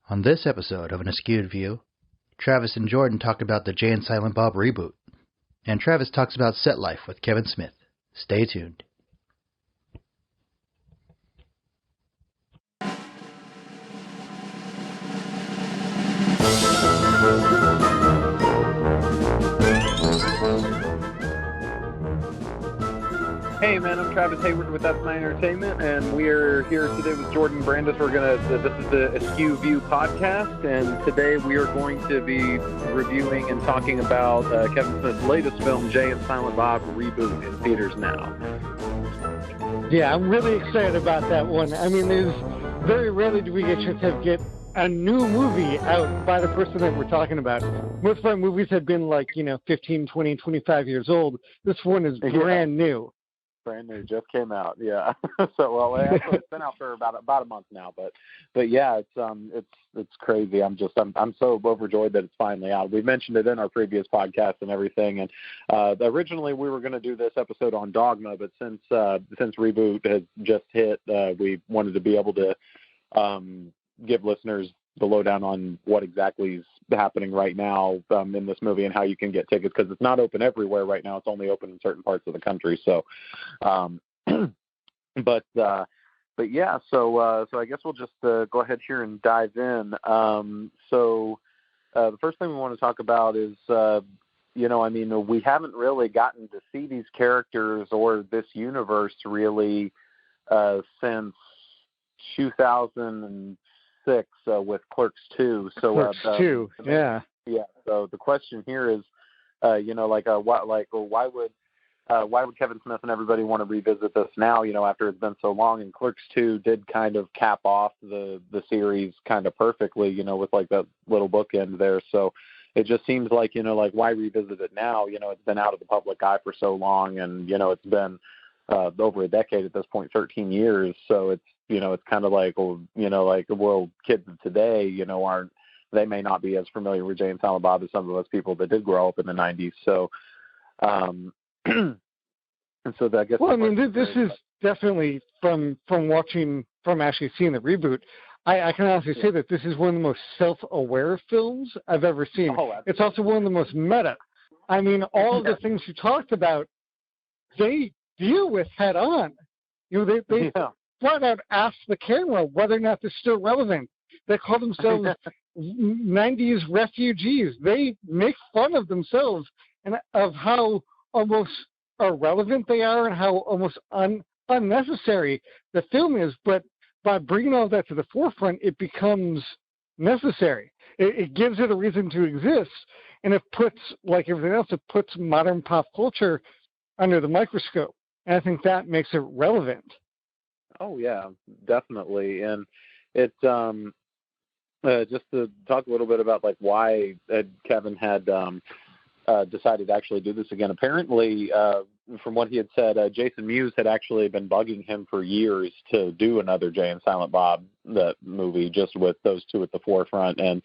On this episode of an Askewed View, Travis and Jordan talk about the Jay and Silent Bob reboot, and Travis talks about set life with Kevin Smith. Stay tuned. Hey man, I'm Travis Hayward with That's My Entertainment, and we're here today with Jordan Brandis. This is the Askewed View podcast, and today we are going to be reviewing and talking about Kevin Smith's latest film, Jay and Silent Bob Reboot, in theaters now. Yeah, I'm really excited about that one. I mean, there's very rarely do we get a chance to get a new movie out by the person that we're talking about. Most of our movies have been 15, 20, 25 years old. This one is brand new. Brand new, just came out. Yeah. So actually, it's been out for about a month now, but yeah, it's crazy. I'm so overjoyed that it's finally out. We mentioned it in our previous podcast and everything, and originally we were going to do this episode on Dogma, but since Reboot has just hit, we wanted to be able to give listeners the lowdown on what exactly is happening right now in this movie and how you can get tickets, because it's not open everywhere right now. It's only open in certain parts of the country. So, but yeah, so I guess we'll just go ahead here and dive in. So the first thing we want to talk about is, we haven't really gotten to see these characters or this universe really since 2006 with Clerks 2. So Clerks 2, yeah. Yeah. So the question here is, why would Kevin Smith and everybody want to revisit this now? After it's been so long, and Clerks 2 did kind of cap off the series kind of perfectly, with that little bookend there. So it just seems like why revisit it now? It's been out of the public eye for so long, and it's been over a decade at this point, 13 years. So it's kind of kids of today, they may not be as familiar with Jay and Silent Bob as some of us people that did grow up in the 90s. So, and so I guess. Well, this is definitely from actually seeing the reboot. I can honestly say that this is one of the most self-aware films I've ever seen. Oh, it's also one of the most meta. All of the things you talked about, they deal with head on. They flat out ask the camera whether or not they're still relevant. They call themselves 90s refugees. They make fun of themselves and of how almost irrelevant they are and how almost unnecessary the film is. But by bringing all that to the forefront, it becomes necessary. It gives it a reason to exist, and it puts, like everything else, it puts modern pop culture under the microscope. And I think that makes it relevant. Oh yeah, definitely. And it just to talk a little bit about why Kevin had decided to actually do this again. Apparently, from what he had said, Jason Mewes had actually been bugging him for years to do another Jay and Silent Bob movie, just with those two at the forefront. And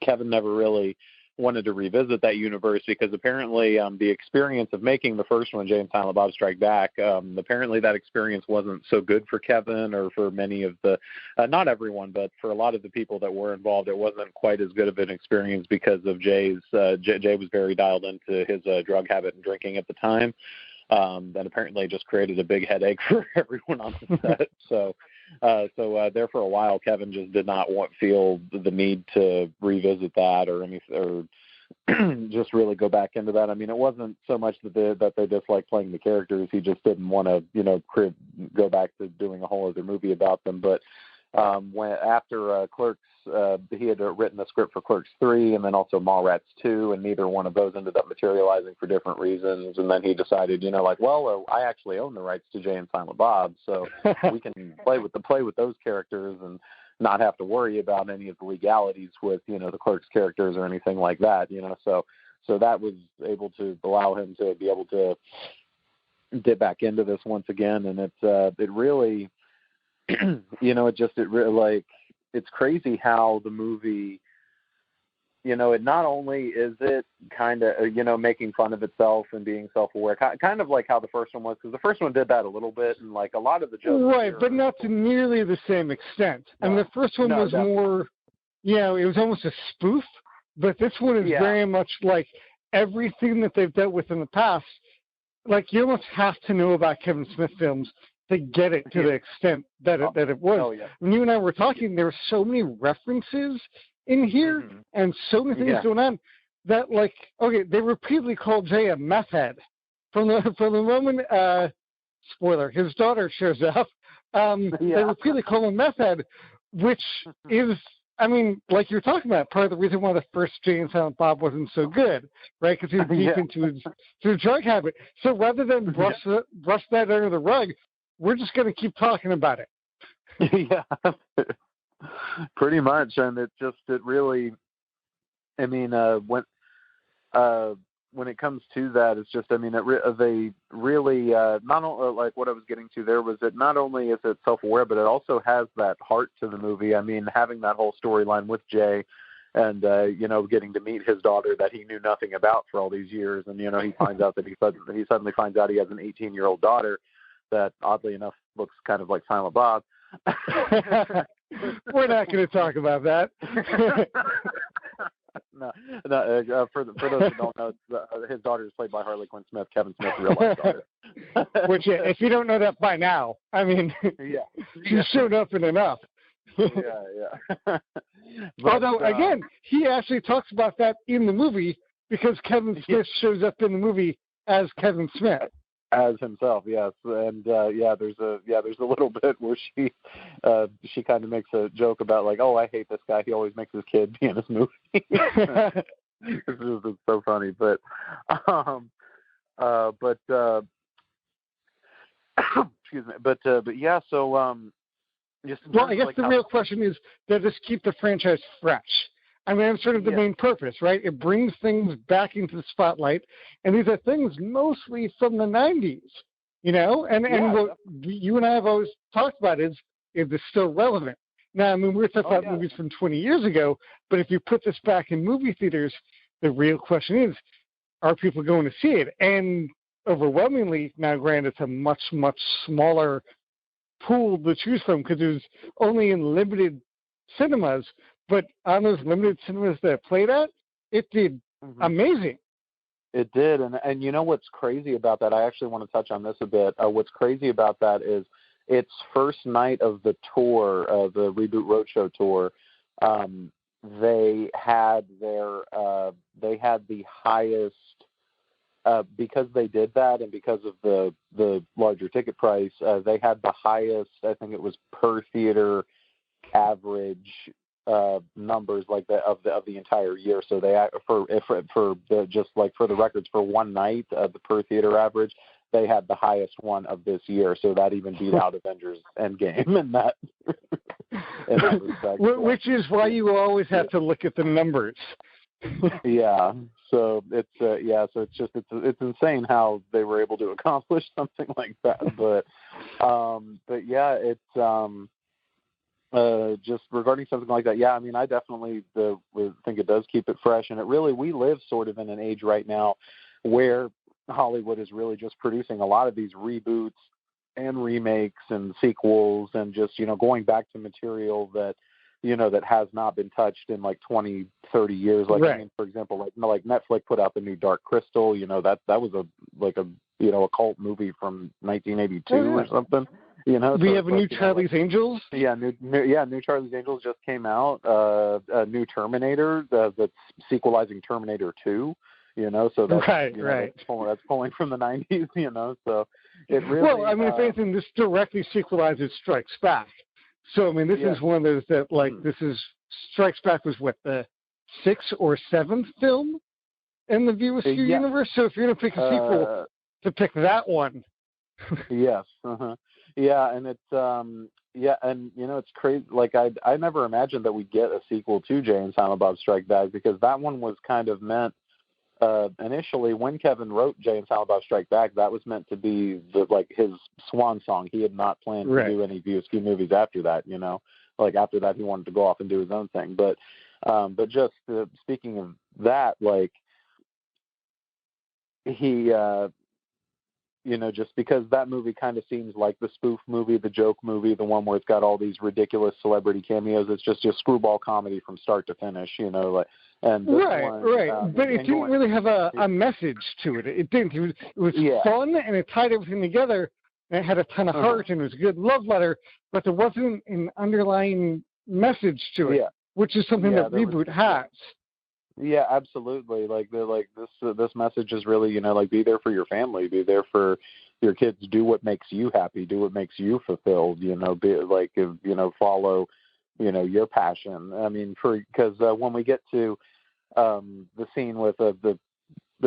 Kevin never really wanted to revisit that universe because apparently the experience of making the first one, Jay and Silent Bob Strike Back, apparently that experience wasn't so good for Kevin or for many of the, not everyone, but for a lot of the people that were involved, it wasn't quite as good of an experience because of Jay was very dialed into his drug habit and drinking at the time. That apparently just created a big headache for everyone on the set. So there for a while, Kevin just did not feel the need to revisit that or just really go back into that. It wasn't so much that they disliked playing the characters. He just didn't want to, go back to doing a whole other movie about them. But after Clerks, he had written the script for Clerks 3 and then also Mallrats 2, and neither one of those ended up materializing for different reasons. And then he decided, I actually own the rights to Jay and Silent Bob, so we can play with those characters and not have to worry about any of the legalities with, the Clerks characters or anything like that, So that was able to allow him to be able to dip back into this once again. And it really, it's crazy how the movie, it not only is it kind of, making fun of itself and being self-aware, kind of like how the first one was, because the first one did that a little bit, and a lot of the jokes. Right, but not to nearly the same extent. The first one was more, it was almost a spoof, but this one is very much like everything that they've dealt with in the past. Like, you almost have to know about Kevin Smith films to get it to the extent that it was. Oh, yeah. When you and I were talking, there were so many references in here and so many things going on that, like, okay, they repeatedly called Jay a meth head. From the moment, spoiler, his daughter shows up, they repeatedly call him meth head, which is, I mean, like you're talking about, part of the reason why the first Jay and Silent Bob wasn't so good, right? Because he was deep into his drug habit. So rather than brush that under the rug, we're just going to keep talking about it. Yeah, pretty much. And it really, I mean, when it comes to that, it's just, I mean, they really, not only, like what I was getting to there was that not only is it self-aware, but it also has that heart to the movie. I mean, having that whole storyline with Jay and, getting to meet his daughter that he knew nothing about for all these years. And, he finds out that he suddenly finds out he has an 18-year-old daughter that, oddly enough, looks kind of like Silent Bob. We're not going to talk about that. No. For those who don't know, his daughter is played by Harley Quinn Smith, Kevin Smith's real-life daughter. Which, if you don't know that by now, I mean, she showed up in enough. But, although, again, he actually talks about that in the movie because Kevin Smith shows up in the movie as Kevin Smith. As himself, yes, and there's a little bit where she kind of makes a joke about, like, oh, I hate this guy. He always makes his kid be in his movie. It's so funny, but excuse me, but yeah. So just I guess the real question is, does this keep the franchise fresh? I mean, that's sort of the main purpose, right? It brings things back into the spotlight, and these are things mostly from the 90s, And what you and I have always talked about is this still relevant? Now, I mean, we're talking about movies from 20 years ago, but if you put this back in movie theaters, the real question is, are people going to see it? And overwhelmingly, now granted, it's a much, much smaller pool to choose from because it was only in limited cinemas. But on those limited cinemas that it played at, it did amazing. It did, and you know what's crazy about that? I actually want to touch on this a bit. What's crazy about that is its first night of the tour, the Reboot Roadshow tour. They had the highest because they did that, and because of the larger ticket price. They had the highest. I think it was per theater average numbers like that of the entire year. So they for the records for one night, the per theater average, they had the highest one of this year. So that even beat out Avengers Endgame in that respect. Which is why you always have to look at the numbers. Yeah. So it's insane how they were able to accomplish something like that. But yeah, it's just regarding something like that, I mean, I definitely think it does keep it fresh, and we live sort of in an age right now where Hollywood is really just producing a lot of these reboots and remakes and sequels, and just going back to material that that has not been touched in like 20, 30 years. Like, I mean, for example, like Netflix put out the new Dark Crystal. That was a cult movie from 1982 or something. We have a new Charlie's Angels. Yeah, new Charlie's Angels just came out. A new Terminator that's sequelizing Terminator 2. So that's right. That's pulling from the 90s. So it really. Well, I mean, if anything, this directly sequelizes Strikes Back. So I mean, this is one of those that this is Strikes Back was what, the 6th or 7th film in the View Askewniverse. So if you're going to pick a sequel, to pick that one. Yes. Yeah, and it's and it's crazy. Like I never imagined that we'd get a sequel to Jay and Silent Bob Strike Back, because that one was kind of meant initially when Kevin wrote Jay and Silent Bob Strike Back, that was meant to be his swan song. He had not planned to do any View Askew movies after that. Like after that, he wanted to go off and do his own thing. But just speaking of that, like he. just because that movie kind of seems like the spoof movie, the joke movie, the one where it's got all these ridiculous celebrity cameos. It's just a screwball comedy from start to finish, and right. But it didn't really have a message to it. It didn't. It was fun, and it tied everything together, and it had a ton of heart, and it was a good love letter, but there wasn't an underlying message to it, which is something that Reboot has. Yeah, absolutely. This message is really, be there for your family, be there for your kids, do what makes you happy, do what makes you fulfilled, follow, your passion. I mean, because when we get to the scene with the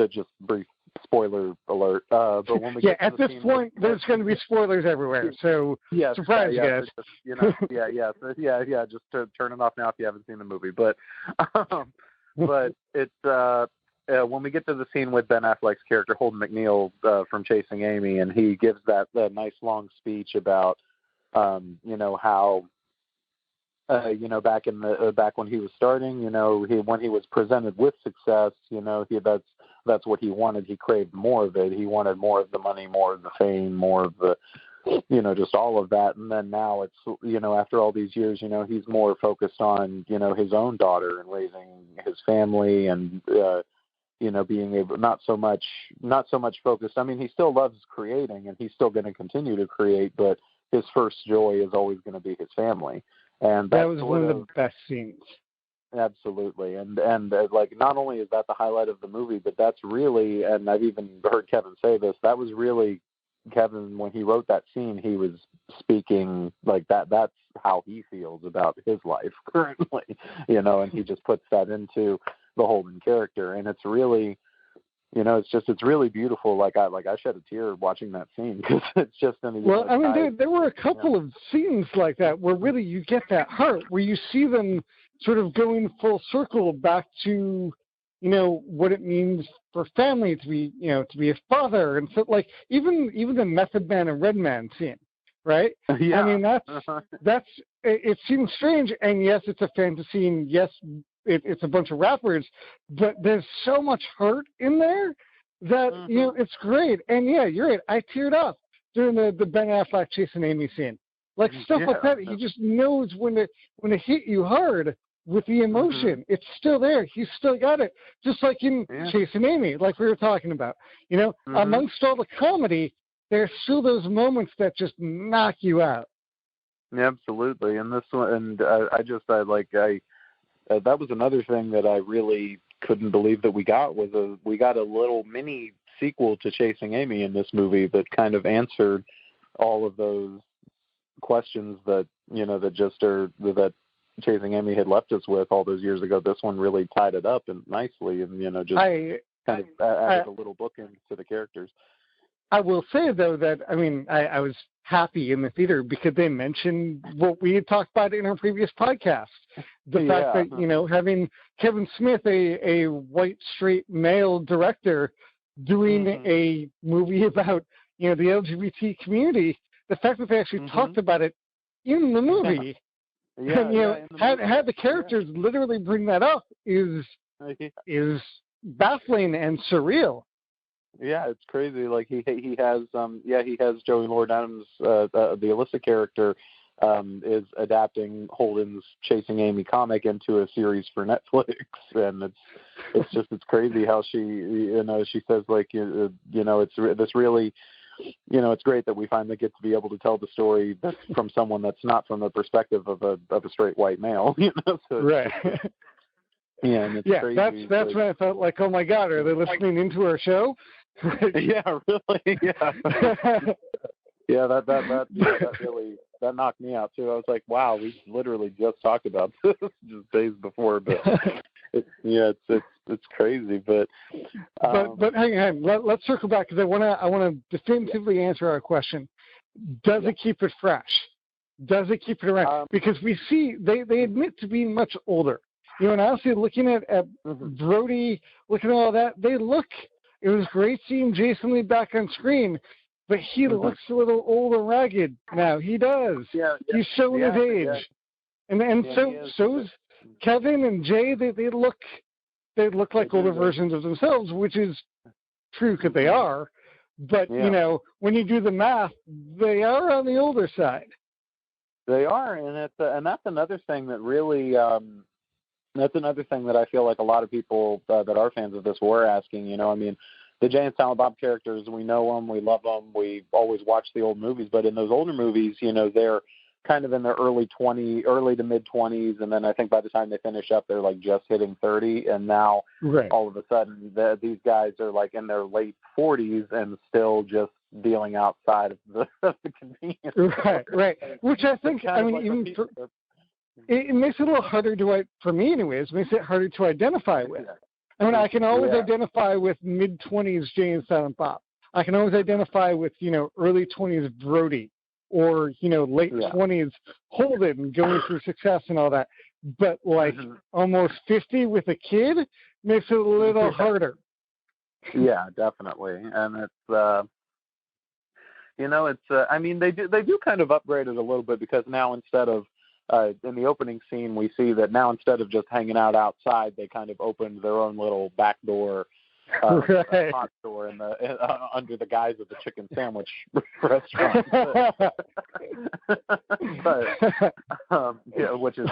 just brief spoiler alert, but when we get to at this point, there's going to be spoilers everywhere, so surprise, guys. Just to turn it off now if you haven't seen the movie, but it's when we get to the scene with Ben Affleck's character Holden McNeil from Chasing Amy, and he gives that nice long speech about how back when he was starting, when he was presented with success, that's what he wanted. He craved more of it. He wanted more of the money, more of the fame, more of the just all of that. And then now it's, after all these years, he's more focused on, his own daughter and raising his family and, being able, not so much focused. I mean, he still loves creating and he's still going to continue to create, but his first joy is always going to be his family. And that was one of the best scenes. Absolutely. And not only is that the highlight of the movie, but that's really, and I've even heard Kevin say this, that was really, Kevin, when he wrote that scene, he was speaking like that. That's how he feels about his life currently, and he just puts that into the Holden character. And it's really, it's really beautiful. Like I shed a tear watching that scene because it's just there were a couple of scenes like that where really you get that heart, where you see them sort of going full circle back to, what it means for family to be a father. And so even the Method Man and Red Man scene, right? Yeah. I mean, it seems strange. And yes, it's a fantasy, and yes, it's a bunch of rappers, but there's so much hurt in there that, it's great. And yeah, you're right. I teared up during the Ben Affleck Chasing Amy scene. Stuff like that. He just knows when to hit you hard with the emotion. It's still there. He's still got it. Just like in Chasing Amy, like we were talking about. Amongst all the comedy, there's still those moments that just knock you out. Yeah, absolutely. And this one, and that was another thing that I really couldn't believe that we got a little mini sequel to Chasing Amy in this movie that kind of answered all of those questions that that Chasing Amy had left us with all those years ago. This one really tied it up and nicely, and added a little bookend to the characters. I will say though that I was happy in the theater because they mentioned what we had talked about in our previous podcast. The fact that having Kevin Smith, a white straight male director, doing a movie about the LGBT community. The fact that they actually talked about it in the movie. Had the characters literally bring that up is baffling and surreal. Yeah, it's crazy. Like he has Joey Lord Adams, the Alyssa character, is adapting Holden's Chasing Amy comic into a series for Netflix, and it's crazy how she she says it's really. It's great that we finally get to be able to tell the story that's from someone that's not from the perspective of a straight white male. Right. Yeah, and it's crazy. That's when I felt like, oh my God, are they listening into our show? Yeah, really. Yeah. Yeah, that really knocked me out too. I was like, wow, we literally just talked about this just days before, but it's crazy. But hang on, let's circle back because I want to definitively answer our question. Does it keep it fresh? Does it keep it around? Because we see they admit to being much older. And honestly, looking at Brody, looking at all that, it was great seeing Jason Lee back on screen, but he looks a little old and ragged now. He does. Yeah. He's showing his age. And so's Kevin and Jay. They look like older versions of themselves, which is true because they are. But, when you do the math, they are on the older side. They are, and that's another thing that really, that's another thing that I feel like a lot of people that are fans of this were asking. The Jay and Silent Bob characters, we know them, we love them, we always watch the old movies, but in those older movies, they're kind of in their early to mid-20s, and then I think by the time they finish up, they're like just hitting 30, and now all of a sudden these guys are like in their late 40s and still just dealing outside of the convenience. Right. Which I think, it makes it a little harder for me anyways, it makes it harder to identify with. I can always identify with mid-20s Jay and Silent Bob. I can always identify with, early 20s Brody or, late 20s Holden going through success and all that. But almost 50 with a kid makes it a little harder. Yeah, definitely. And it's, they do kind of upgrade it a little bit because now instead of, in the opening scene, we see that now instead of just hanging out outside, they kind of opened their own little back door, hot store under the guise of the chicken sandwich restaurant, which is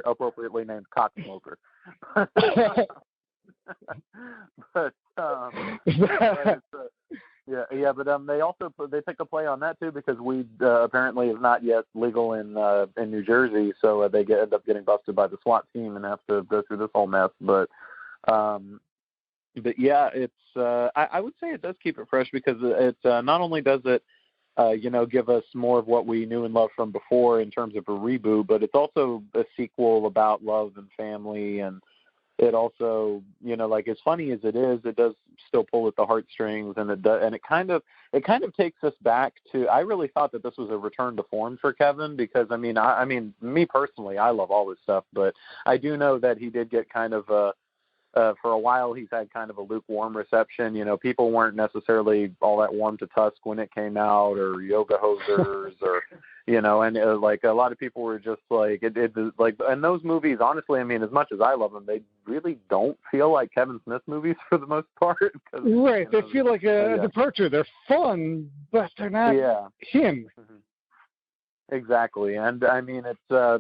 appropriately named Cock Smoker. But they take a play on that too because weed apparently is not yet legal in New Jersey, so they end up getting busted by the SWAT team and have to go through this whole mess. But yeah, it's I would say it does keep it fresh because it not only does it give us more of what we knew and loved from before in terms of a reboot, but it's also a sequel about love and family, and it also, as funny as it is, it does still pull at the heartstrings, and it kind of takes us back to. I really thought that this was a return to form for Kevin because I mean, me personally, I love all this stuff, but I do know that he did get kind of for a while he's had kind of a lukewarm reception. People weren't necessarily all that warm to Tusk when it came out, or Yoga Hosers, or and like a lot of people were just like and those movies, honestly, I mean, as much as I love them, they really don't feel like Kevin Smith movies for the most part. Right, they feel like a departure. They're fun, but they're not him. Mm-hmm. Exactly, and I mean, it's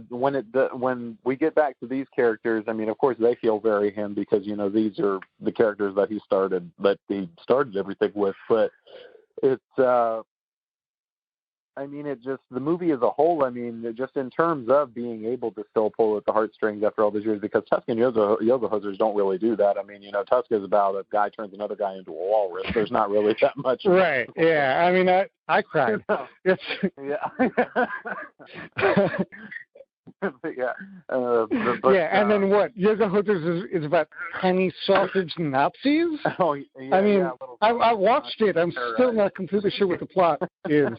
when we get back to these characters. I mean, of course, they feel very him because these are the characters that he started everything with. But it's I mean, it just the movie as a whole. I mean, just in terms of being able to still pull at the heartstrings after all these years, because Tusk and Yoga Hosers don't really do that. I mean, Tusk is about a guy turns another guy into a walrus. There's not really that much. Right. Yeah. I mean, I cried. It's... Yeah. And then what? Yoga Hosers is about tiny sausage Nazis? Oh, yeah. I mean, I watched it. I'm still not completely sure what the plot is.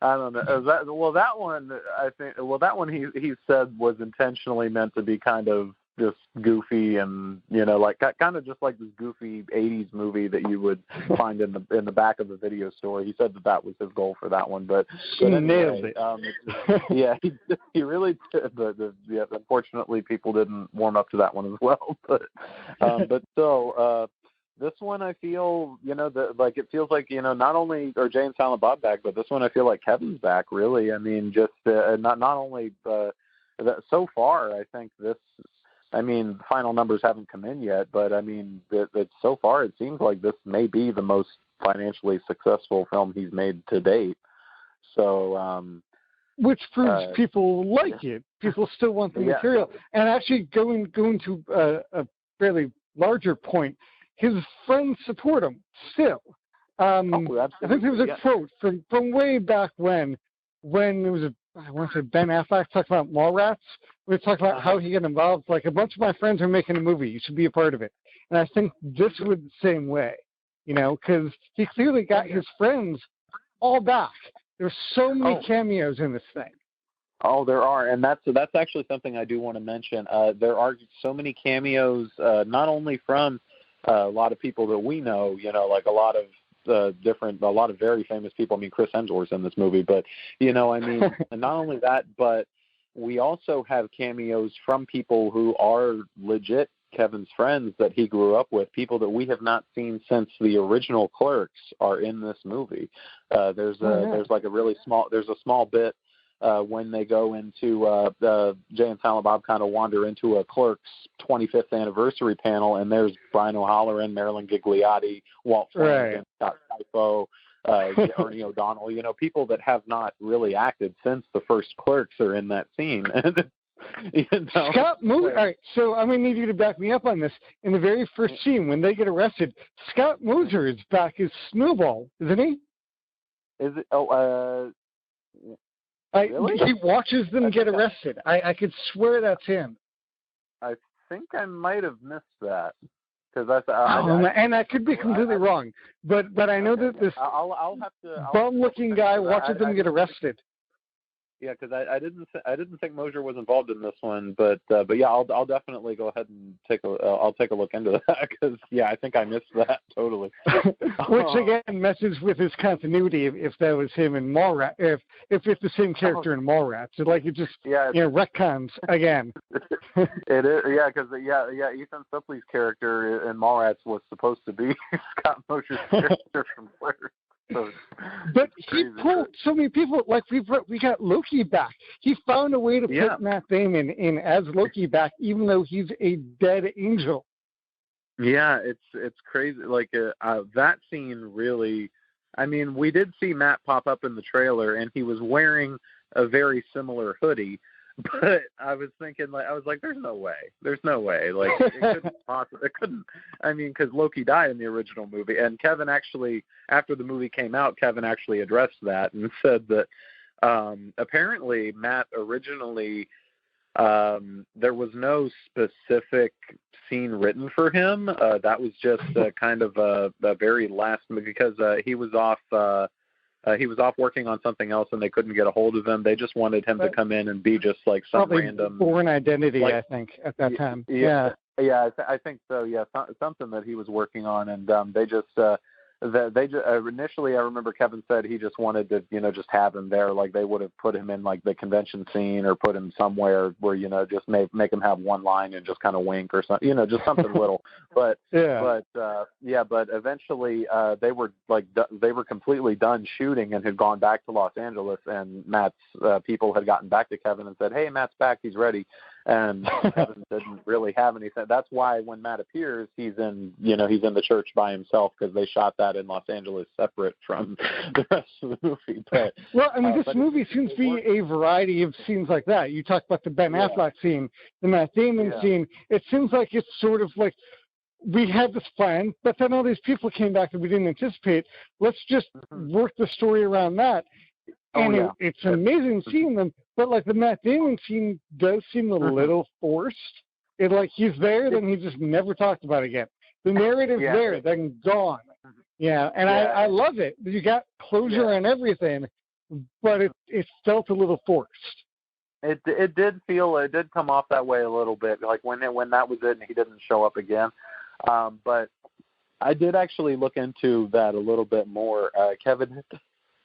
I don't know. That one, I think. Well, that one he said was intentionally meant to be kind of just goofy and like kind of just like this goofy 80s movie that you would find in the back of the video store. He said that was his goal for that one, but nailed it. Yeah, he really did. But unfortunately, people didn't warm up to that one as well. But still, this one I feel it feels like not only are Jay and Silent Bob back, but this one I feel like Kevin's back. Really, I mean, just not only so far, I think this. I mean, final numbers haven't come in yet, but I mean, so far it seems like this may be the most financially successful film he's made to date. So, which proves people like it. People still want the material. And actually, going to a fairly larger point, his friends support him still. I think there was a quote from way back when it was I want to say Ben Affleck talked about Mallrats. We talked about how he got involved. Like, a bunch of my friends are making a movie. You should be a part of it. And I think this was the same way, because he clearly got his friends all back. There's so many cameos in this thing. Oh, there are, and that's actually something I do want to mention. There are so many cameos, not only from a lot of people that we know, like a lot of very famous people. I mean, Chris Hemsworth's in this movie, but I mean, and not only that, but we also have cameos from people who are legit Kevin's friends that he grew up with, people that we have not seen since the original Clerks, are in this movie. There's like a small bit when they go into Jay and Silent Bob kind of wander into a Clerks 25th anniversary panel, and there's Brian O'Halloran, Marilyn Gigliotti, Walt Flanagan, Scott Typo, Ernie O'Donnell, people that have not really acted since the first Clerks are in that scene. Scott Mewes. All right, so I'm going to need you to back me up on this. In the very first scene, when they get arrested, Scott Moser is back as Snowball, isn't he? Is it? Oh, really? He watches them get arrested. I could swear that's him. I think I might have missed that. And I could be completely wrong, but I know that this bum-looking guy watches them get arrested. Yeah, because I didn't think Mosier was involved in this one, but yeah, I'll definitely go ahead and take a look into that, because I think I missed that totally. Which again messes with his continuity if that was him in Mallrats, if it's the same character in Mallrats, it just retcons again. It is, because Ethan Suplee's character in Mallrats was supposed to be Scott Mosier's character from Clerks. But he pulled so many people. Like we got Loki back. He found a way to put Matt Damon in as Loki back, even though he's a dead angel. Yeah, it's crazy. Like that scene really. I mean, we did see Matt pop up in the trailer, and he was wearing a very similar hoodie. But I was thinking, there's no way. Like, it couldn't. I mean, because Loki died in the original movie, and Kevin actually, after the movie came out, Kevin actually addressed that and said that apparently Matt originally, there was no specific scene written for him. That was just kind of a very last, because he was off. He was off working on something else, and they couldn't get a hold of him. They just wanted him to come in and be just like some random Born Identity, I think, at that time. I think so. Yeah, something that he was working on, and they just initially, I remember Kevin said he just wanted to, just have him there. Like they would have put him in like the convention scene, or put him somewhere where just make him have one line and just kind of wink or something, just something little. But eventually they were completely done shooting and had gone back to Los Angeles, and Matt's people had gotten back to Kevin and said, "Hey, Matt's back, he's ready." And Kevin didn't really have anything. That's why when Matt appears, he's in the church by himself, because they shot that in Los Angeles separate from the rest of the movie. But, this movie seems to be a variety of scenes like that. You talk about the Ben Affleck scene, the Matt Damon scene. It seems like it's sort of like we had this plan, but then all these people came back that we didn't anticipate. Let's just work the story around that. And it's amazing seeing them, but like the Matt Damon scene does seem a little forced. It like he's there, then he just never talked about it again. The narrative's there, then gone. I love it. You got closure on everything, but it felt a little forced. It did come off that way a little bit, like when that was it and he didn't show up again. But I did actually look into that a little bit more. Kevin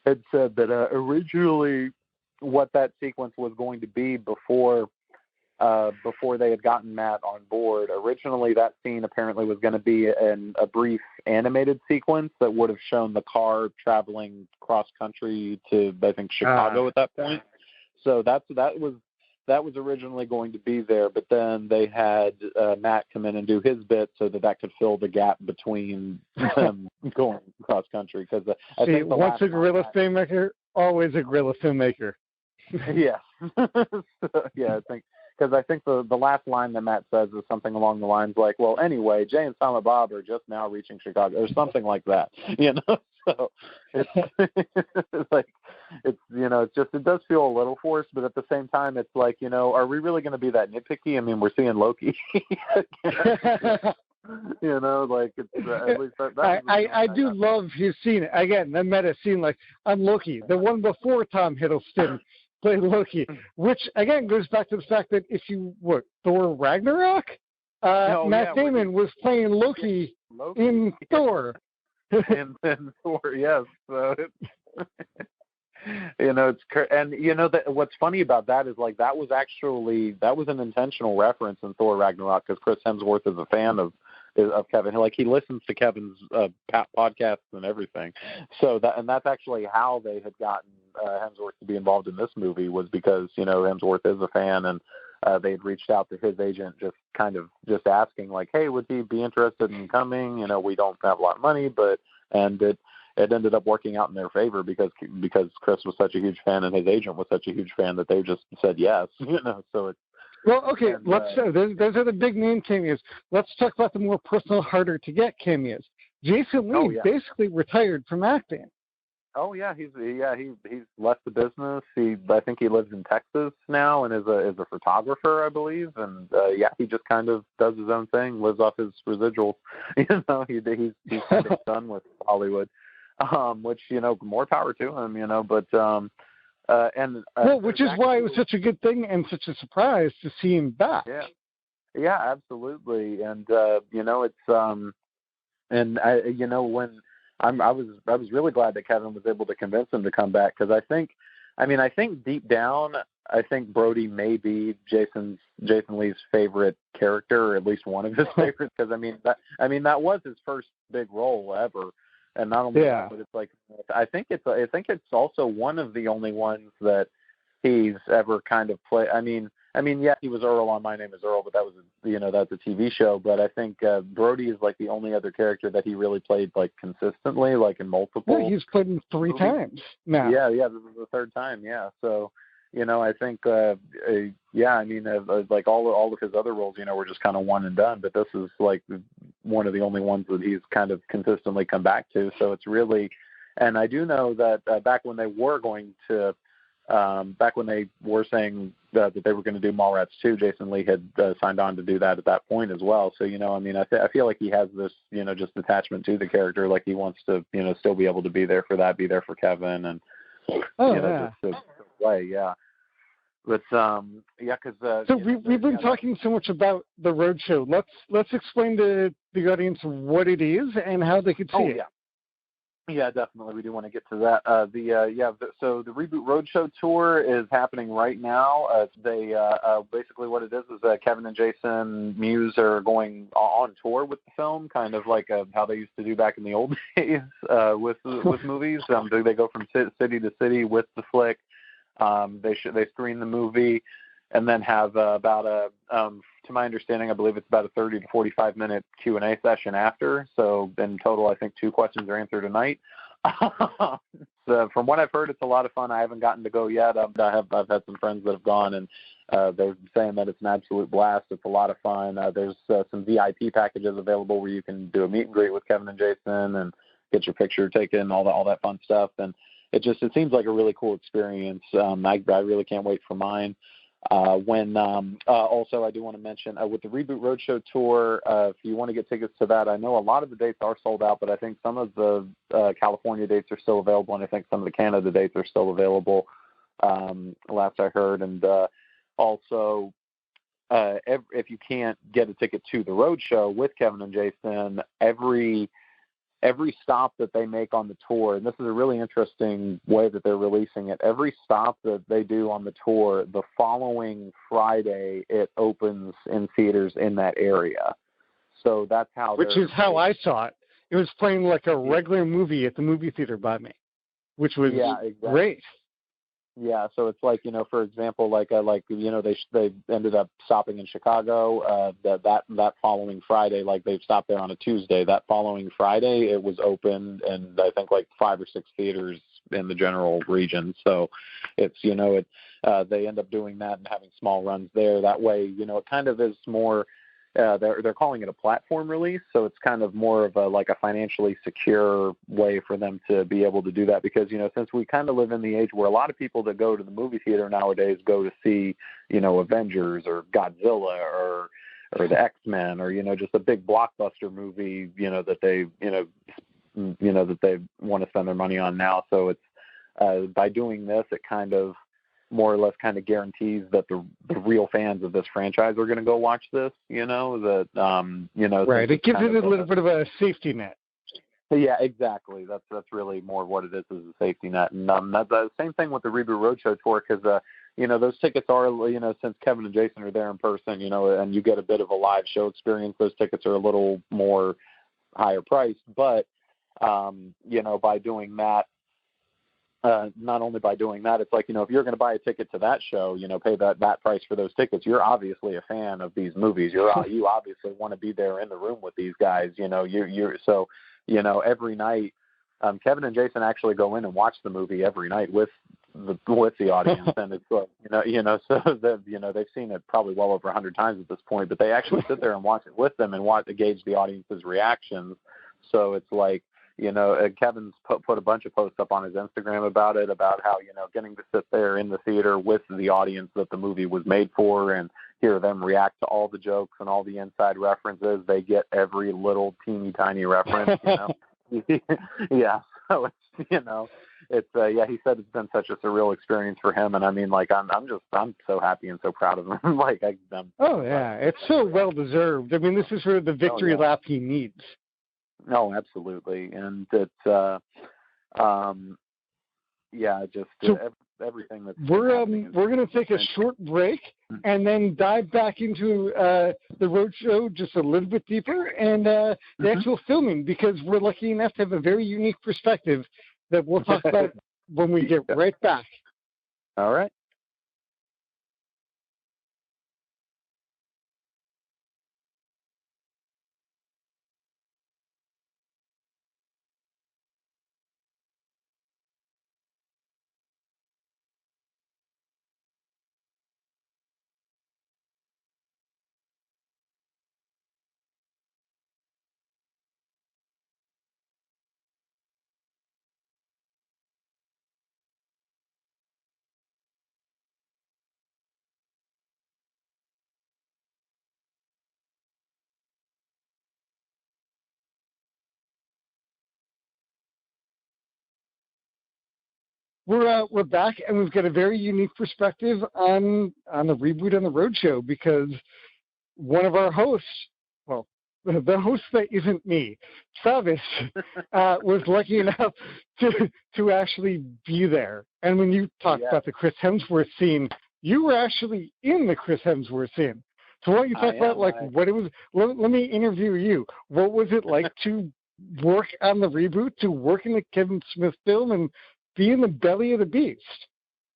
had said that originally what that sequence was going to be before they had gotten Matt on board. Originally, that scene apparently was going to be a brief animated sequence that would have shown the car traveling cross country to, I think, Chicago at that point. So that was originally going to be there, but then they had Matt come in and do his bit so that could fill the gap between them going cross country. Because I think once a guerrilla filmmaker, always a guerrilla filmmaker. Yeah, I think the last line that Matt says is something along the lines like, "Well, anyway, Jay and Silent Bob are just now reaching Chicago," or something like that. So it's like it does feel a little forced, but at the same time, it's like, are we really going to be that nitpicky? I mean, we're seeing Loki. Like it's at least that I do love his scene again. The meta scene, like on Loki, the one before Tom Hiddleston played Loki, which again goes back to the fact that if you Thor Ragnarok, Matt Damon was playing Loki in Thor. in Thor, yes. So And that what's funny about that is like that was an intentional reference in Thor Ragnarok because Chris Hemsworth is a fan of Kevin. Like he listens to Kevin's podcasts and everything. So that's actually how they had gotten Hemsworth to be involved in this movie was because Hemsworth is a fan and they had reached out to his agent just asking like, hey, would he be interested in coming? We don't have a lot of money, and it ended up working out in their favor because Chris was such a huge fan and his agent was such a huge fan that they just said yes. So it's well, okay. Those are the big name cameos. Let's talk about the more personal, harder to get cameos. Jason Lee basically retired from acting. Oh yeah, he's left the business. I think he lives in Texas now and is a photographer, I believe. And he just kind of does his own thing, lives off his residuals. He's kind of done with Hollywood, which more power to him. But which is why it was such a good thing and such a surprise to see him back. Yeah, absolutely. And it's and when. I was really glad that Kevin was able to convince him to come back because I think deep down I think Brody may be Jason Lee's favorite character, or at least one of his favorites. Because that was his first big role ever, and not only that, but it's like I think it's also one of the only ones that he's ever kind of played. He was Earl on My Name Is Earl, but that was that's a TV show. But I think Brody is like the only other character that he really played like consistently, like in multiple. Yeah, he's played him 3 times now. Yeah, this is the 3rd time. Yeah, so I think like all of his other roles, were just kind of one and done. But this is like one of the only ones that he's kind of consistently come back to. So it's really, and I do know that back when they were saying that they were going to do Mallrats 2, Jason Lee had signed on to do that at that point as well. So, I feel like he has this, just attachment to the character. Like he wants to, still be able to be there for that, be there for Kevin and, just to play. Yeah. But, because, so we've been talking so much about the Roadshow. Let's explain to the audience what it is and how they could see it. Yeah, definitely. We do want to get to that. So the Reboot Roadshow tour is happening right now. Basically what it is Kevin and Jason Mewes are going on tour with the film, kind of like how they used to do back in the old days with movies. They go from city to city with the flick. They screen the movie and then have to my understanding, I believe it's about a 30 to 45 minute Q&A session after. So in total, I think 2 questions are answered a night. So from what I've heard, it's a lot of fun. I haven't gotten to go yet. I've had some friends that have gone, and they're saying that it's an absolute blast. It's a lot of fun. There's some VIP packages available where you can do a meet and greet with Kevin and Jason and get your picture taken, all that fun stuff. And it seems like a really cool experience. I really can't wait for mine. Also, I do want to mention with the Reboot Roadshow tour, if you want to get tickets to that, I know a lot of the dates are sold out, but I think some of the California dates are still available, and I think some of the Canada dates are still available, last I heard. And also, if you can't get a ticket to the Roadshow with Kevin and Jason, every stop that they make on the tour, and this is a really interesting way that they're releasing it, every stop that they do on the tour, the following Friday, it opens in theaters in that area. So that's how Which is how I saw it. It was playing like a regular movie at the movie theater by me, which was great. Yeah, so it's like, for example, they ended up stopping in Chicago. That following Friday, like they've stopped there on a Tuesday. That following Friday, it was open, and I think like 5 or 6 theaters in the general region. So it's they end up doing that and having small runs there. That way, it kind of is more. They're calling it a platform release, so it's kind of more of a financially secure way for them to be able to do that, because since we kind of live in the age where a lot of people that go to the movie theater nowadays go to see Avengers or Godzilla or the X-Men or just a big blockbuster movie that they that they want to spend their money on now. So it's by doing this, it kind of more or less kind of guarantees that the real fans of this franchise are going to go watch this, Right. It gives it a little bit of a safety net. Yeah, exactly. That's really more what it is as a safety net. And that's the same thing with the Reboot Roadshow tour because, those tickets are, since Kevin and Jason are there in person, and you get a bit of a live show experience, those tickets are a little more higher priced. But, by doing that, not only by doing that, it's like, if you're going to buy a ticket to that show, pay that price for those tickets, you're obviously a fan of these movies. You obviously want to be there in the room with these guys. Every night, Kevin and Jason actually go in and watch the movie every night with the audience, and it's so they've seen it probably well over 100 times at this point, but they actually sit there and watch it with them and want to gauge the audience's reactions. So it's like, Kevin's put a bunch of posts up on his Instagram about it, about how, getting to sit there in the theater with the audience that the movie was made for and hear them react to all the jokes and all the inside references. They get every little teeny tiny reference, Yeah. So it's, he said it's been such a surreal experience for him. And I mean, like, I'm so happy and so proud of him. It's so well deserved. I mean, this is sort of the victory lap he needs. No, absolutely, and it's everything that's. We're going to take a short break and then dive back into the roadshow just a little bit deeper and the actual filming, because we're lucky enough to have a very unique perspective that we'll talk about when we get right back. All right. We're back, and we've got a very unique perspective on the Reboot on the Roadshow, because one of our hosts, well, the host that isn't me, Travis, was lucky enough to actually be there. And when you talked about the Chris Hemsworth scene, you were actually in the Chris Hemsworth scene. So why don't you talk about what it was? Let me interview you. What was it like to work on the Reboot, to work in the Kevin Smith film, and be in the belly of the beast?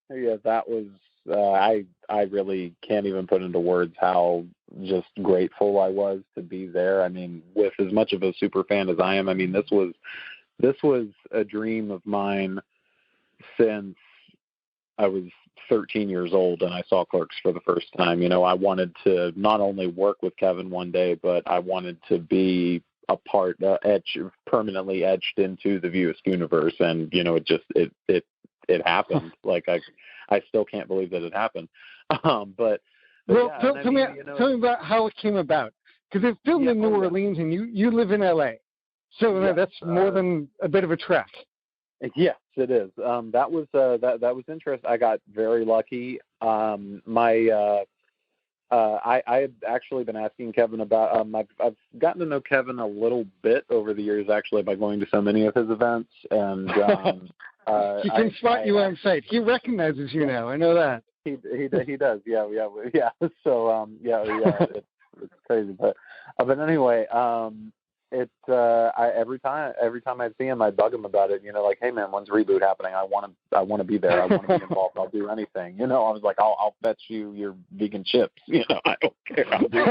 Yeah, that was. I really can't even put into words how just grateful I was to be there. I mean, with as much of a super fan as I am, I mean, this was a dream of mine since I was 13 years old and I saw Clerks for the first time. I wanted to not only work with Kevin one day, but I wanted to be a part, permanently etched into the View Askewniverse, and it happened. Like I still can't believe that it happened. Tell me about how it came about, because it's filmed in New Orleans and you live in LA, so that's more than a bit of a trek. Yes, it is. That was interesting. I got very lucky. I had actually been asking Kevin about. I've gotten to know Kevin a little bit over the years, actually, by going to so many of his events, and he can spot you on site. He recognizes you now. I know that. He does. Yeah. So it's crazy, but anyway, every time I see him, I bug him about it. Like, hey man, when's Reboot happening? I want to be there. I want to be involved. I'll do anything. I was like, I'll fetch you your vegan chips. I don't care. I'll do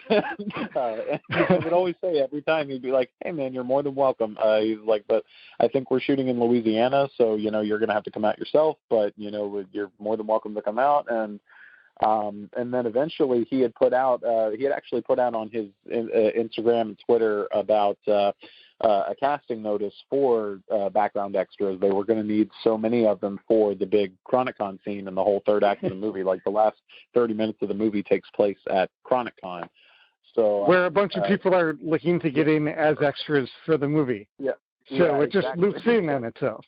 it. He would always say every time, he'd be like, hey man, you're more than welcome. He's like, but I think we're shooting in Louisiana, so you're gonna have to come out yourself. But you're more than welcome to come out. And then eventually he had actually put out on his Instagram and Twitter about a casting notice for background extras. They were going to need so many of them for the big ChronicCon scene and the whole third act of the movie. Like the last 30 minutes of the movie takes place at ChronicCon. So where a bunch of people are looking to get in as extras for the movie. Yeah. So it just loops in on itself.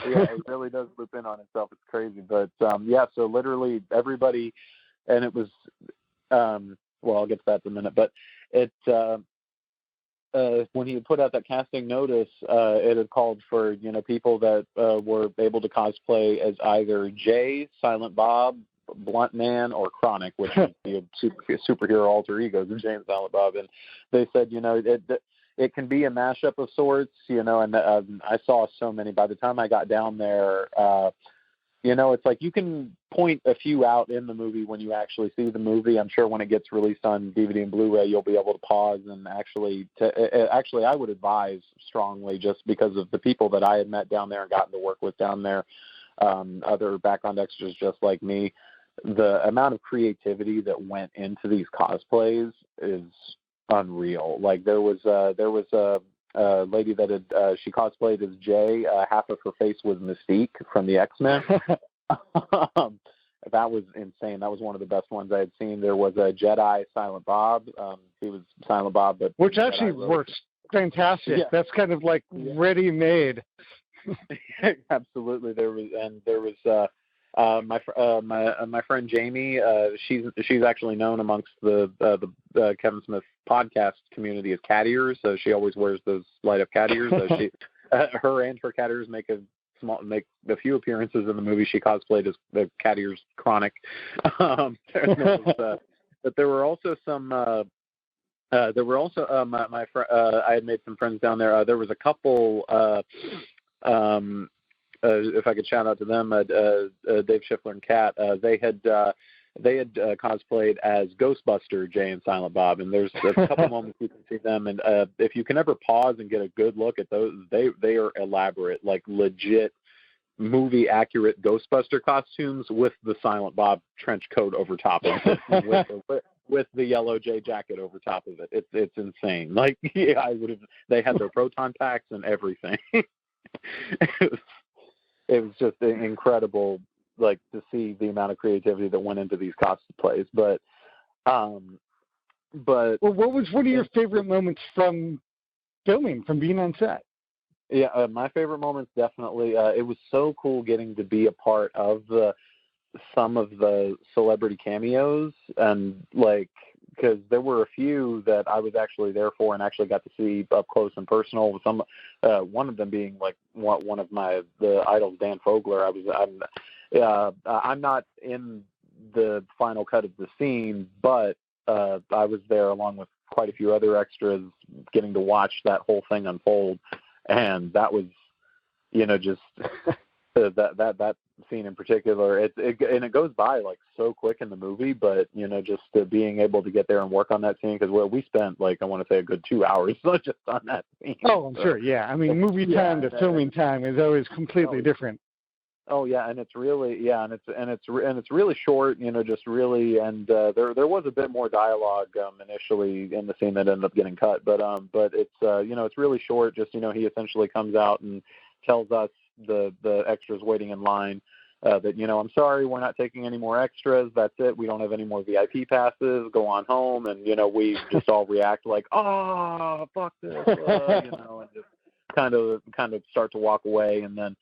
Yeah, it really does loop in on itself. It's crazy. But, so literally everybody, and it was, I'll get to that in a minute, but when he put out that casting notice, it had called for, people that were able to cosplay as either Jay, Silent Bob, Blunt Man, or Chronic, which would be a superhero alter egos of Jay and Silent Bob. And they said, it can be a mashup of sorts, and I saw so many. By the time I got down there, it's like you can point a few out in the movie when you actually see the movie. I'm sure when it gets released on DVD and Blu-ray, you'll be able to pause and actually, I would advise strongly, just because of the people that I had met down there and gotten to work with down there, other background extras just like me, the amount of creativity that went into these cosplays is unreal. Like there was a lady that had she cosplayed as Jay. Half of her face was Mystique from the X-Men. That was insane. That was one of the best ones I had seen. There was a Jedi Silent Bob. He was Silent Bob, but which actually works fantastic. Yeah. That's kind of like ready-made. Absolutely. There was my friend Jamie. She's actually known amongst the Kevin Smith podcast community as cat ears. So she always wears those light up cat ears. So she, her and her cat ears make a few appearances in the movie. She cosplayed as the cat ears Chronic. But there were also some. I had made some friends down there. There was a couple. If I could shout out to them, Dave Schiffler and Kat, they had cosplayed as Ghostbuster Jay and Silent Bob, and there's a couple moments you can see them, and if you can ever pause and get a good look at those, they are elaborate, like legit movie accurate Ghostbuster costumes with the Silent Bob trench coat over top of it, with the yellow Jay jacket over top of it. It's insane. Like, yeah, they had their proton packs and everything. It was just incredible, like, to see the amount of creativity that went into these cosplays. But what was one of your favorite moments from filming, from being on set? Yeah, my favorite moments definitely. It was so cool getting to be a part of some of the celebrity cameos, and because there were a few that I was actually there for and actually got to see up close and personal. With one of them being like one of the idols, Dan Fogler. I'm not in the final cut of the scene, but I was there along with quite a few other extras, getting to watch that whole thing unfold, and that was, just that scene in particular, it goes by like so quick in the movie, but just being able to get there and work on that scene, because we spent I want to say a good 2 hours just on that scene. Oh, I'm sure. Yeah, I mean, movie time to filming time is always completely different. Oh yeah, and it's really and it's really short, just really, and there was a bit more dialogue initially in the scene that ended up getting cut, but it's it's really short. Just he essentially comes out and tells us, the extras waiting in line, that I'm sorry, we're not taking any more extras. That's it. We don't have any more VIP passes. Go on home. And we just all react like, oh, fuck this, and just kind of start to walk away. And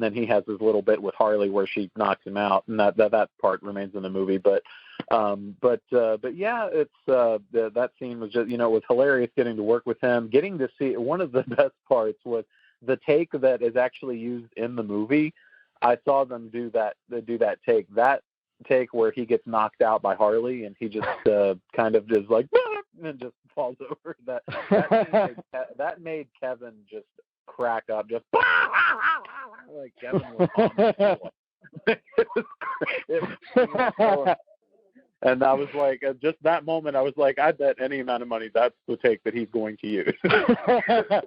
then he has his little bit with Harley where she knocks him out, and that part remains in the movie. But yeah, it's that scene was just, it was hilarious getting to work with him. Getting to see, one of the best parts was the take that is actually used in the movie. I saw them do that take where he gets knocked out by Harley, and he just kind of just like and just falls over. That made Kevin just crack up, just like Kevin was on the floor. And I was like, just that moment, I was like, I bet any amount of money that's the take that he's going to use. I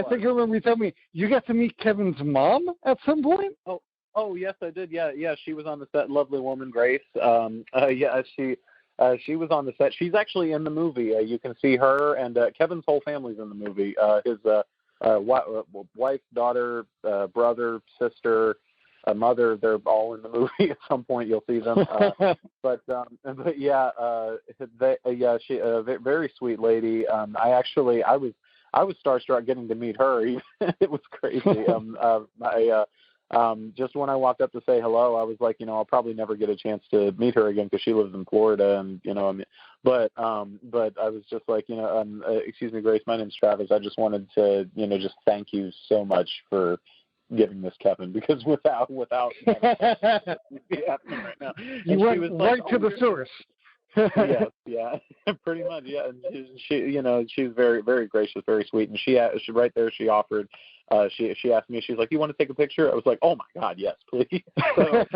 think I remember you telling me you got to meet Kevin's mom at some point. Oh yes, I did. Yeah. She was on the set. Lovely woman, Grace. She was on the set. She's actually in the movie. You can see her, and Kevin's whole family's in the movie. His wife, daughter, brother, sister, mother, they're all in the movie. At some point you'll see them. She very sweet lady. I was starstruck getting to meet her. It was crazy. just when I walked up to say hello, I was like, I'll probably never get a chance to meet her again because she lives in Florida, and but I was just like, excuse me, Grace, my name's Travis. I just wanted to, just thank you so much for giving this Kevin, because without right now. You went right to the source. yeah, pretty much, yeah. And she's very, very gracious, very sweet, and she right there, she offered. She asked me, she's like, "You want to take a picture?" I was like, "Oh my God, yes, please." So,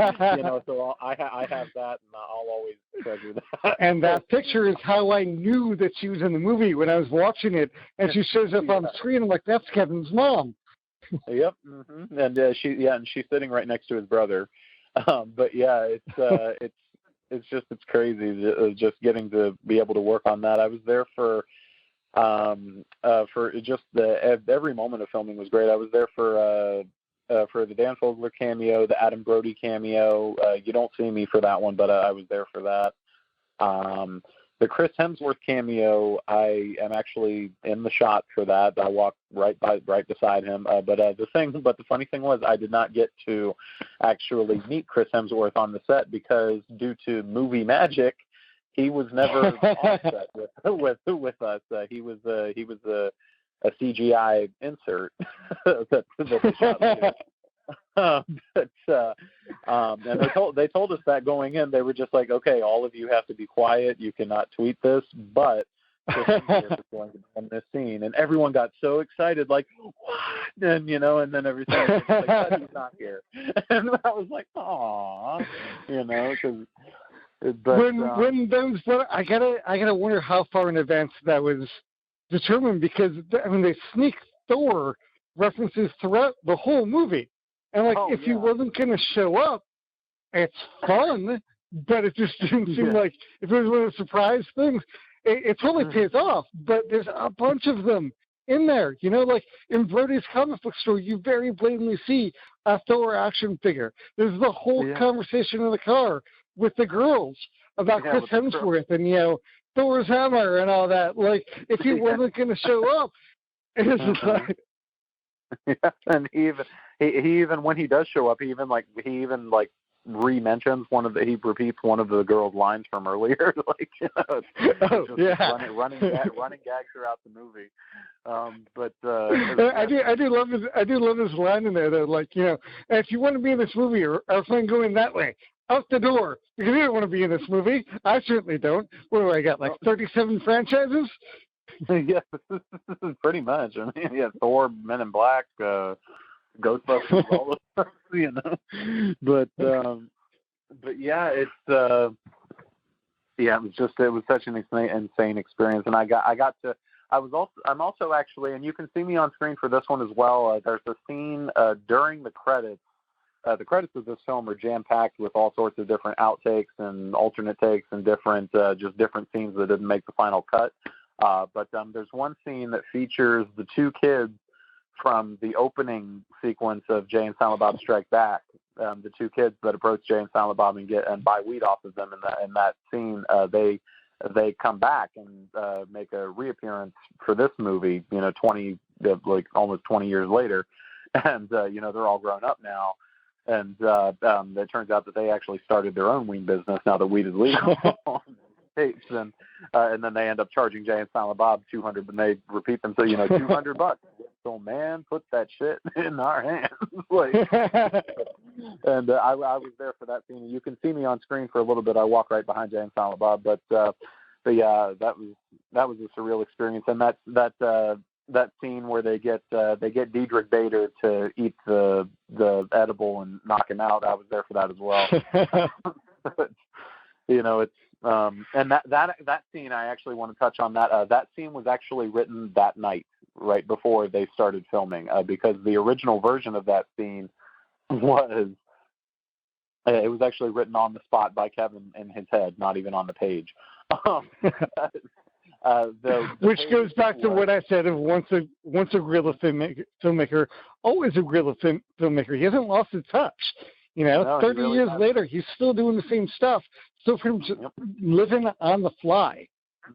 so I have that, and I'll always treasure that. And that picture is how I knew that she was in the movie when I was watching it, and she shows up on the screen. I'm like, "That's Kevin's mom." Yep, mm-hmm. And and she's sitting right next to his brother. But yeah, it's crazy just getting to be able to work on that. I was there for just every moment of filming was great. I was there for the Dan Fogler cameo, the Adam Brody cameo. You don't see me for that one, but I was there for that. The Chris Hemsworth cameo, I am actually in the shot for that. I walked right beside him. But the funny thing was, I did not get to actually meet Chris Hemsworth on the set because due to movie magic, he was never on set with us. He was a CGI insert that they shot later. And they told us that going in. They were just like, okay, all of you have to be quiet. You cannot tweet this, but Chris Hemsworth is going to be in this scene. And everyone got so excited, like, what? And and then everything was like, but he's not here. And I was like, aw, because. When those, I gotta wonder how far in advance that was determined, because they sneak Thor references throughout the whole movie, and if he wasn't gonna show up, it's fun, but it just didn't seem like if it was one of the surprise things, it totally pays off. But there's a bunch of them in there, in Brody's comic book store, you very blatantly see a Thor action figure. There's the whole conversation in the car with the girls about Chris Hemsworth and Thor's hammer and all that. Like, if he wasn't going to show up, it's like. Yeah, and he even when he does show up, he even re-mentions he repeats one of the girls' lines from earlier, running gags throughout the movie. I do love his line in there though, if you want to be in this movie, or I'm going that way, out the door, because you don't want to be in this movie. I certainly don't. What do I got, 37 franchises? Yeah, pretty much. I mean, Thor, Men in Black, Ghostbusters, all of them, But yeah, it was such an insane experience, and I'm also actually, and you can see me on screen for this one as well. There's a scene during the credits. The credits of this film are jam-packed with all sorts of different outtakes and alternate takes and different scenes that didn't make the final cut. But there's one scene that features the two kids from the opening sequence of Jay and Silent Bob Strike Back. The two kids that approach Jay and Silent Bob and buy weed off of them in that scene. They come back and make a reappearance for this movie. Almost 20 years later, and they're all grown up now. And it turns out that they actually started their own weed business now that weed is legal on the States. And then they end up charging Jay and Silent Bob $200, and they repeat them, so $200. So man, put that shit in our hands. And I was there for that scene. You can see me on screen for a little bit. I walk right behind Jay and Silent Bob, but yeah, that was a surreal experience. And that scene where they get Diedrich Bader to eat the edible and knock him out, I was there for that as well. But, it's and that scene, I actually want to touch on that. That scene was actually written that night, right before they started filming, because the original version of that scene was actually written on the spot by Kevin in his head, not even on the page. Which goes back to what I said of once a guerrilla filmmaker, always a guerrilla filmmaker. He hasn't lost his touch. 30 really years later, he's still doing the same stuff. Still pretty much living on the fly.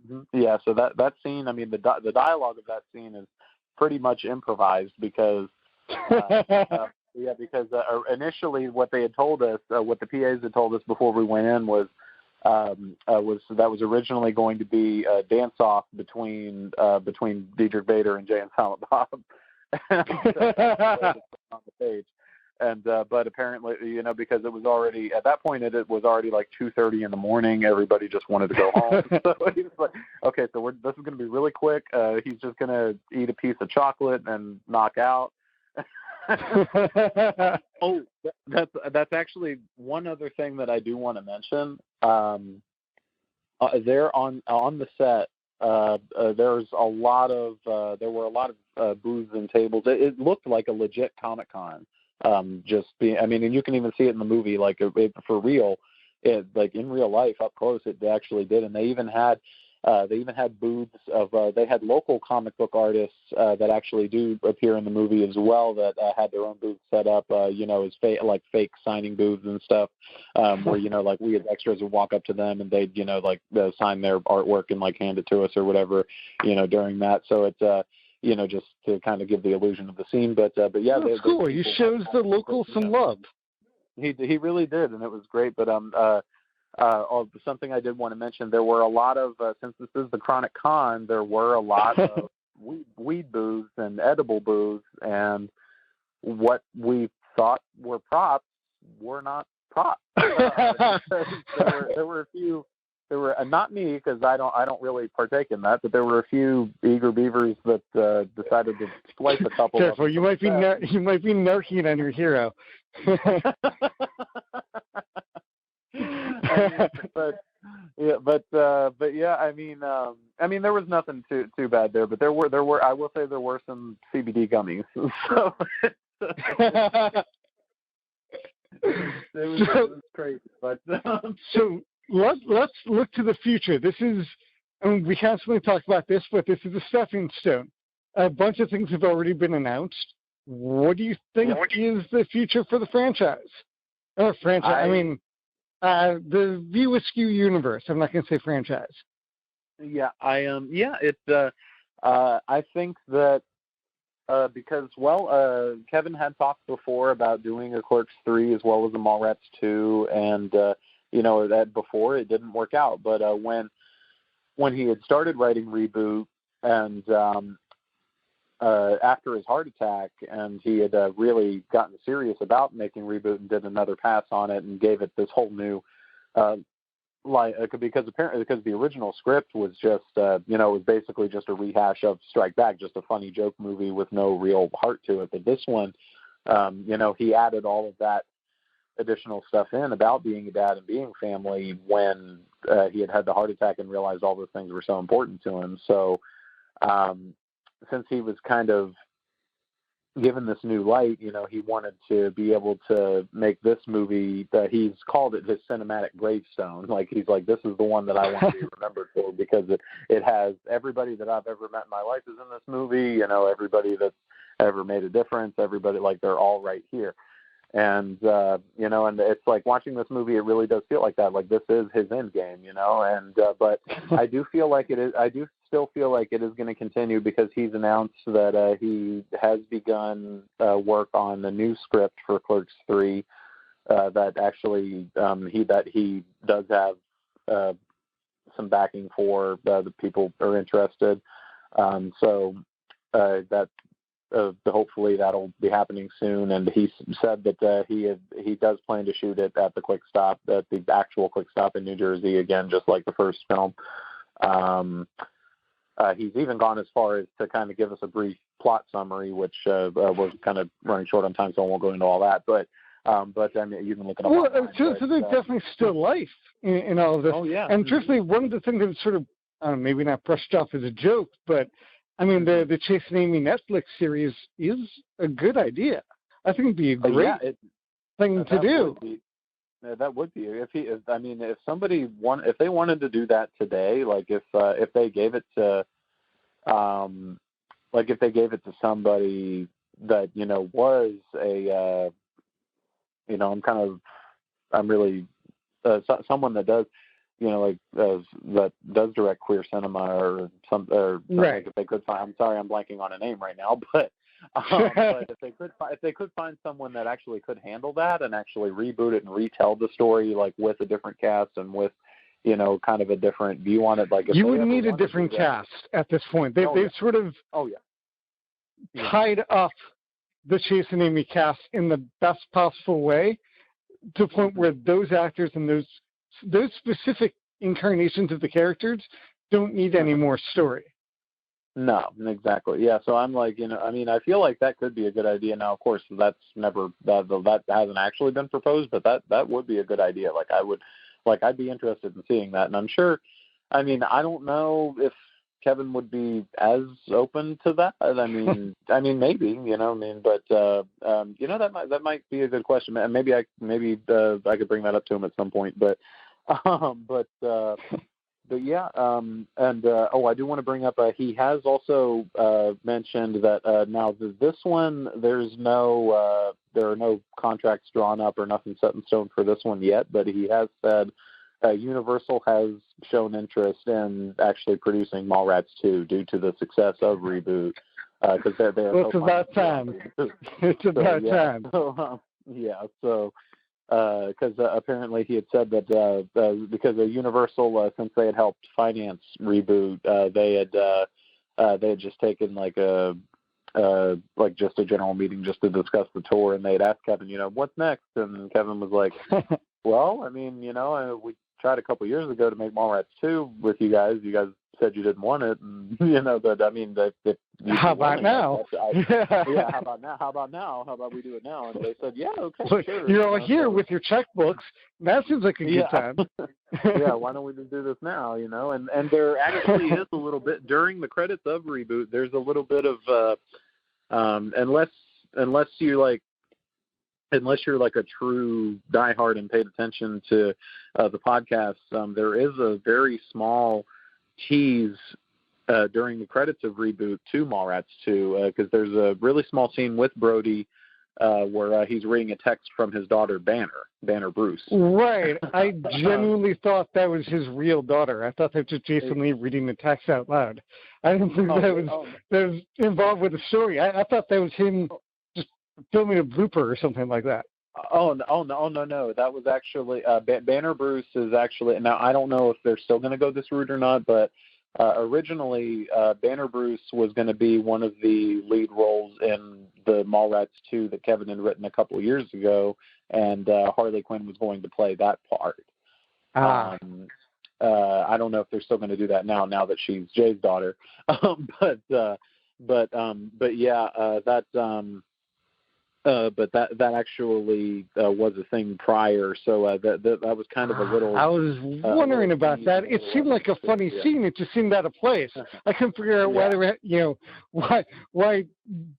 Mm-hmm. Yeah, so that scene, I mean, the dialogue of that scene is pretty much improvised because Yeah, because initially what they had told us, what the PAs had told us before we went in was that was originally going to be a dance-off between Diedrich Bader and Jay and Silent Bob on the page. And but apparently, because it was already at that point, it was already like 2:30 in the morning. Everybody just wanted to go home. So he was like, "Okay, so this is going to be really quick. He's just going to eat a piece of chocolate and knock out." Oh, that's actually one other thing that I do want to mention. There on the set, there were a lot of booths and tables. It looked like a legit Comic-Con. And you can even see it in the movie, like for real, like in real life up close, it actually did. And they even had booths of they had local comic book artists that actually do appear in the movie as well, that had their own booths set up, as fake signing booths and stuff, where like we as extras would walk up to them and they'd sign their artwork and like hand it to us or whatever, during that. So it's just to kind of give the illusion of the scene, but yeah, that's cool. He shows the locals some love. He really did, and it was great. But something I did want to mention, there were a lot of, since this is the Chronic Con, there were a lot of weed booths and edible booths, and what we thought were props were not props. There were a few. There were not me, because I don't really partake in that, but there were a few eager beavers that decided to splice a couple. Careful, you might be narking on your hero. But yeah, I mean, there was nothing too bad there, but there were I will say there were some CBD gummies. So it was crazy, but so. Let's look to the future. This is, we constantly talk about this, but this is a stepping stone. A bunch of things have already been announced. What do you think is the future for the franchise? The View Askewniverse. I'm not going to say franchise. Yeah, I think that because Kevin had talked before about doing a Clerks 3 as well as a Mallrats 2, and that before it didn't work out. But when he had started writing Reboot, and after his heart attack, and he had really gotten serious about making Reboot and did another pass on it and gave it this whole new because the original script was just it was basically just a rehash of Strike Back, just a funny joke movie with no real heart to it. But this one, he added all of that additional stuff in about being a dad and being family when he had the heart attack and realized all those things were so important to him. So since he was kind of given this new light, he wanted to be able to make this movie that he's called it his cinematic gravestone. Like, he's like, this is the one that I want to be remembered for, because it has everybody that I've ever met in my life is in this movie, everybody that's ever made a difference, everybody, like, they're all right here. And, and it's like watching this movie, it really does feel like that. Like, this is his end game, and, but I do feel like it is, I do still feel like it is going to continue, because he's announced that he has begun work on a new script for Clerks 3 that actually he does have some backing for. The people are interested. So that hopefully that'll be happening soon. And he said that he does plan to shoot it at the Quick Stop, at the actual Quick Stop in New Jersey, again, just like the first film. He's even gone as far as to kind of give us a brief plot summary, which we're kind of running short on time, so I won't go into all that. But I mean, you can look it up. Well, so there's definitely still life in all of this. Oh, yeah. And truthfully, one of the things that sort of maybe not brushed off as a joke, but I mean, the Chase and Amy Netflix series is a good idea. I think it'd be a great thing to do. That would be if they wanted to do that today, like if they gave it to somebody that was a someone that does that does direct queer cinema or something. Right. Like, if they could find, I'm sorry, I'm blanking on a name right now, but But if they could find someone that actually could handle that and actually reboot it and retell the story like with a different cast and with, you know, kind of a different view on it, like if you would need a different cast at this point. They've sort of tied up the Chase and Amy cast in the best possible way to the point where those actors and those specific incarnations of the characters don't need any more story. No, exactly. Yeah, so I'm like, you know, I mean, I feel like that could be a good idea. Now, of course, that hasn't actually been proposed, but that would be a good idea. I'd be interested in seeing that, and I'm sure. I mean, I don't know if Kevin would be as open to that. I mean, maybe, you know, but you know, that might be a good question, and maybe I could bring that up to him at some point, but yeah, I do want to bring up, he has also mentioned that now this one, there are no contracts drawn up or nothing set in stone for this one yet, but he has said Universal has shown interest in actually producing Mallrats 2 due to the success of Reboot. Because it's about time. It's about time. So because apparently he had said that because of Universal, since they had helped finance Reboot, they had just taken like just a general meeting just to discuss the tour, and they had asked Kevin, you know, what's next, and Kevin was like, well, I mean, you know, we tried a couple years ago to make Mallrats 2 with you guys. You guys said you didn't want it, and you know that. I mean, how about now? How about now? How about we do it now? And they said, yeah, okay, look, sure. You're all here with your checkbooks. That seems like a good time. Yeah, why don't we just do this now? You know, and there actually is a little bit during the credits of Reboot. There's a little bit of unless you're like a true diehard and paid attention to the podcast, there is a very small tease during the credits of Reboot to Mallrats 2, because there's a really small scene with Brody where he's reading a text from his daughter, Banner Bruce. Right. I genuinely thought that was his real daughter. I thought that was Jason Lee reading the text out loud. I didn't think that was involved with the story. I thought that was him just filming a blooper or something like that. No. That was actually Banner Bruce is actually, now I don't know if they're still going to go this route or not, but originally Banner Bruce was going to be one of the lead roles in the Mallrats 2 that Kevin had written a couple of years ago, and Harley Quinn was going to play that part. I don't know if they're still going to do that now that she's Jay's daughter, but that actually was a thing prior, so that was kind of a little. I was wondering about that. It seemed like a funny scene. It just seemed out of place. I couldn't figure out why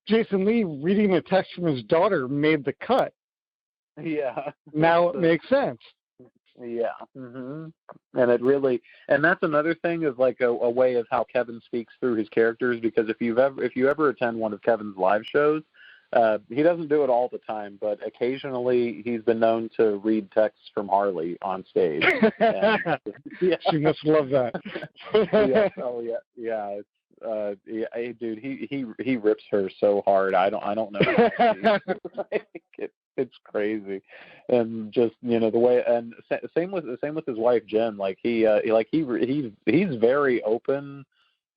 Jason Lee reading a text from his daughter made the cut. Yeah. Now it makes sense. Yeah. Mm-hmm. And that's another thing, is like a way of how Kevin speaks through his characters, because if you ever attend one of Kevin's live shows, he doesn't do it all the time, but occasionally he's been known to read texts from Harley on stage. She must love that. Hey, dude, he rips her so hard. I don't know. It's crazy, and just, you know, the way, and same with his wife Jen. Like he's very open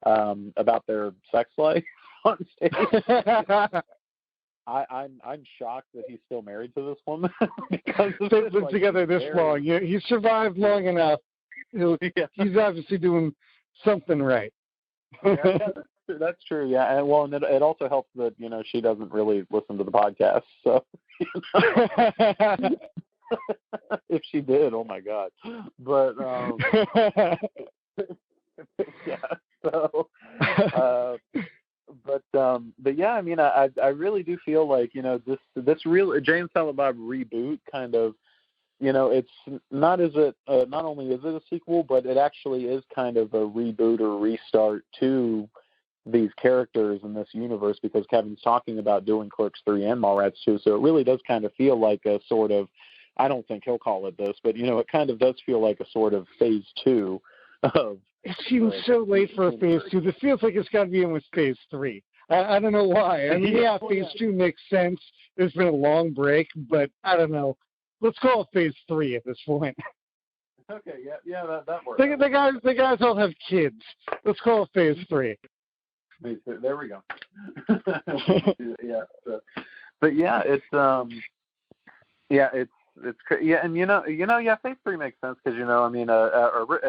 about their sex life on stage. I'm shocked that he's still married to this woman because they've been together this long. Yeah, he survived long enough. He's obviously doing something right. That's true. Yeah, and it also helps that, you know, she doesn't really listen to the podcast. So if she did, oh my God. But yeah. So. But yeah, I mean, I really do feel like, you know, this real Jay and Silent Bob Reboot kind of, you know, it's not only is it a sequel, but it actually is kind of a reboot or restart to these characters in this universe, because Kevin's talking about doing Clerks 3 and Mallrats 2, so it really does kind of feel like a sort of, I don't think he'll call it this, but, you know, it kind of does feel like a sort of phase 2 of. It seems so late for a phase 2. This feels like it's got to be in with phase 3. I don't know why. I mean, yeah, phase 2 makes sense. There's been a long break, but I don't know. Let's call it phase 3 at this point. Okay, yeah, that works. The guys all have kids. Let's call it phase 3. There we go. Yeah, but yeah, it's yeah, phase 3 makes sense because I mean,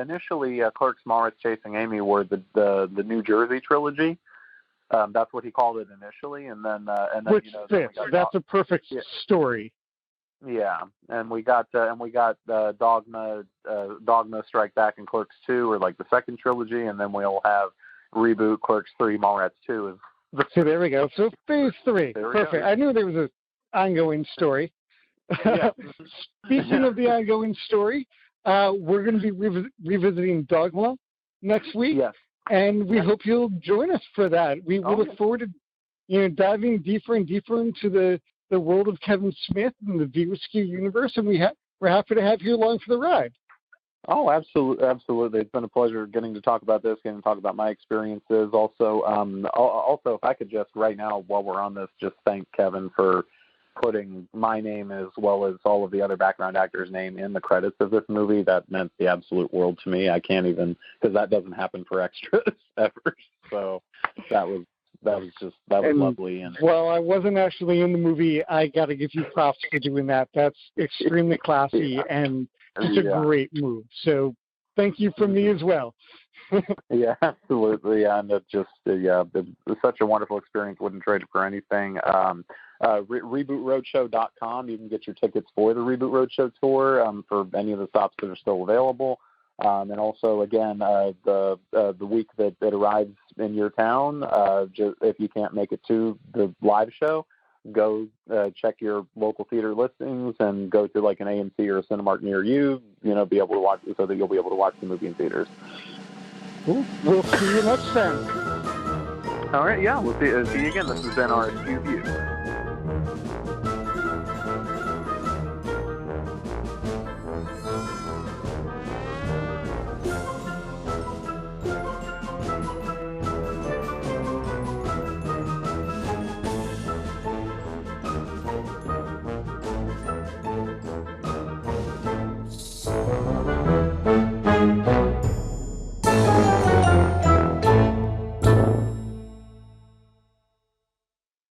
initially Clerks, Moritz, Chasing Amy were the New Jersey trilogy. That's what he called it initially, and then which fits. That's a perfect story. Yeah, and we got Dogma Strike Back, and Clerks 2 are like the second trilogy, and then we'll have Reboot, Clerks 3, Mallrats 2. So there we go. So phase 3, perfect. I knew there was an ongoing story. Yeah. Speaking of the ongoing story, we're going to be revisiting Dogma next week. Yes. And we hope you'll join us for that. We look forward to diving deeper and deeper into the world of Kevin Smith and the View Askewniverse, and we're happy to have you along for the ride. Oh, absolutely. It's been a pleasure getting to talk about this, getting to talk about my experiences. Also, if I could just right now, while we're on this, just thank Kevin for putting my name as well as all of the other background actors' name in the credits of this movie. That meant the absolute world to me. I can't even, because that doesn't happen for extras ever. So that was lovely. And well, I wasn't actually in the movie. I got to give you props for doing that. That's extremely classy and just a great move. So thank you from me as well. Yeah, absolutely. And it just, it was such a wonderful experience. Wouldn't trade it for anything. RebootRoadshow.com. You can get your tickets for the Reboot Roadshow tour for any of the stops that are still available. And also, again, the week that arrives in your town, if you can't make it to the live show, go check your local theater listings and go to like an AMC or a Cinemark near you. Be able to watch so that you'll be able to watch the movie in theaters. Cool. We'll see you next time. All right. Yeah, we'll see you again. This has been our Askewed View.